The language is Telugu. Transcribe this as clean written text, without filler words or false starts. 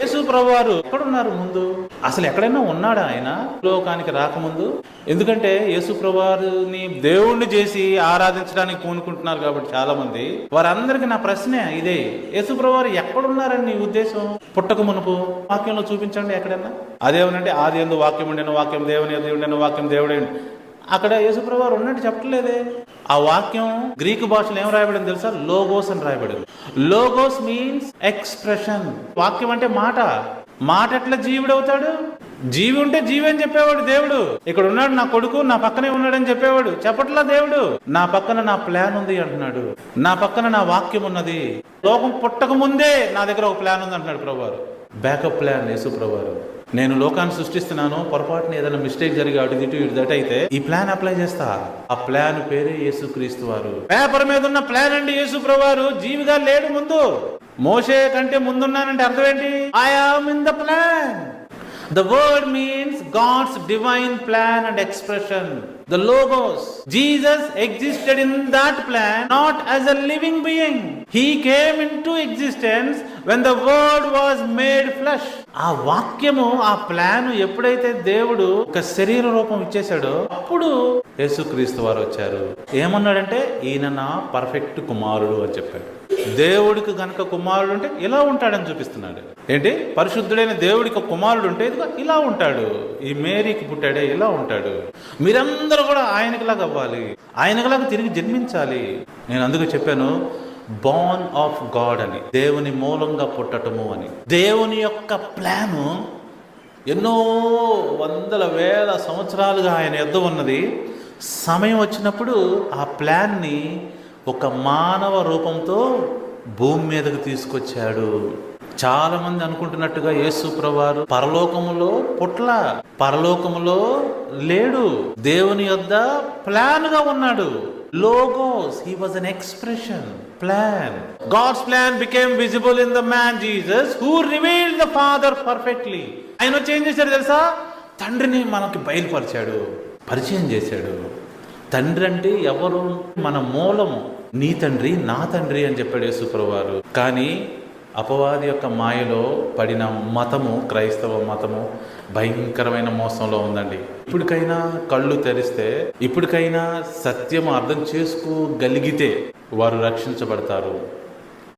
యేసు ప్రభువారు ఎక్కడున్నారు ముందు? అసలు ఎక్కడైనా ఉన్నాడా ఆయన లోకానికి రాకముందు? ఎందుకంటే యేసు ప్రభువారిని దేవుణ్ణి చేసి ఆరాధించడానికి పూనుకుంటున్నారు కాబట్టి చాలా మంది, వారందరికీ నా ప్రశ్నే ఇదే, యేసు ప్రభువారు ఎక్కడున్నారని నీ ఉద్దేశం? పుట్టక మునుపు వాక్యంలో చూపించండి ఎక్కడైనా. అదేమనంటే ఆది యందు వాక్యం ఉండెను, వాక్యం దేవుని యందు ఉండెను, వాక్యం దేవుడే. అక్కడ యేసుప్రభువారు ఉన్నట్టు చెప్పట్లేదే. ఆ వాక్యం గ్రీకు భాషలో ఏం రాయబడింది తెలుసా? లోగోస్ అని రాయబడింది. Logos means expression. వాక్యం అంటే మాట. మాట ఎట్లా జీవుడవుతాడు? జీవి ఉంటే జీవి అని చెప్పేవాడు దేవుడు. ఇక్కడ ఉన్నాడు నా కొడుకు, నా పక్కనే ఉన్నాడని చెప్పేవాడు. చెప్పట్లా దేవుడు. నా పక్కన నా ప్లాన్ ఉంది అంటున్నాడు. నా పక్కన నా వాక్యం ఉన్నది. లోకం పుట్టక ముందే నా దగ్గర ఒక ప్లాన్ ఉంది అంటున్నాడు ప్రభువారు. బ్యాకప్ ప్లాన్ యేసు ప్రభువారు. నేను లోకాన్ని సృష్టిస్తున్నాను, పొరపాటున ఏదైనా మిస్టేక్ జరిగి అటు ఇటు దట్ అయితే ఈ ప్లాన్ అప్లై చేస్తా. ఆ ప్లాన్ పేరే యేసుక్రీస్తు వారు. పేపర్ మీద ఉన్న ప్లాన్ అండి యేసు ప్రభువారు. జీవిగా లేడు ముందు. మోషే కంటే ముందున్నానంటే అర్థం ఏంటి? I am in the plan. The word means God's divine plan and expression. The Logos. Jesus existed in that plan not as a living being. He came into existence when the word was made flesh. ఆ వాక్యము, ఆ ప్లాన్ ఎప్పుడైతే దేవుడు ఒక శరీర రూపం ఇచ్చేశాడో అప్పుడు యేసుక్రీస్తు వారు వచ్చారు. ఏమన్నాడంటే ఈయన నా పర్ఫెక్ట్ కుమారుడు అని చెప్పాడు. దేవుడికి గనక కుమారుడు ఉంటే ఇలా ఉంటాడని చూపిస్తున్నాడు. ఏంటి? పరిశుద్ధుడైన దేవుడికి కుమారుడు ఉంటే ఇలా ఉంటాడు. ఈ మేరీకి పుట్టాడే ఇలా ఉంటాడు. మీరందరూ కూడా ఆయనకులాగా అవ్వాలి, ఆయనకులాగా తిరిగి జన్మించాలి. నేను అందుకు చెప్పాను బోర్న్ ఆఫ్ గాడ్ అని, దేవుని మూలంగా పుట్టటము అని. దేవుని యొక్క ప్లాను ఎన్నో వందల వేల సంవత్సరాలుగా ఆయన యొద్ద ఉన్నది. సమయం వచ్చినప్పుడు ఆ ప్లాన్ని ఒక మానవ రూపంతో భూమి మీదకు తీసుకొచ్చాడు. చాలా మంది అనుకుంటున్నట్టుగా యేసు ప్రభువారు పరలోకములో పుట్ల, పరలోకములో లేడు. దేవుని యొద్ద ప్లాన్ గా ఉన్నాడు. Logos, he was an expression, plan. God's plan became visible in the man Jesus who revealed the Father perfectly. ఆయన వచ్చి ఏం చేశాడు తెలుసా? తండ్రిని మనకి బయలుపరిచాడు, పరిచయం చేశాడు. తండ్రి అంటే ఎవరు? మన మూలము. నీ తండ్రి నా తండ్రి అని చెప్పాడు యేసు ప్రభువారు. కానీ అపవాది యొక్క మాయలో పడిన మతము, క్రైస్తవ మతము భయంకరమైన మోసంలో ఉందండి. ఇప్పటికైనా కళ్ళు తెరిస్తే, ఇప్పటికైనా సత్యం అర్థం చేసుకోగలిగితే వారు రక్షించబడతారు.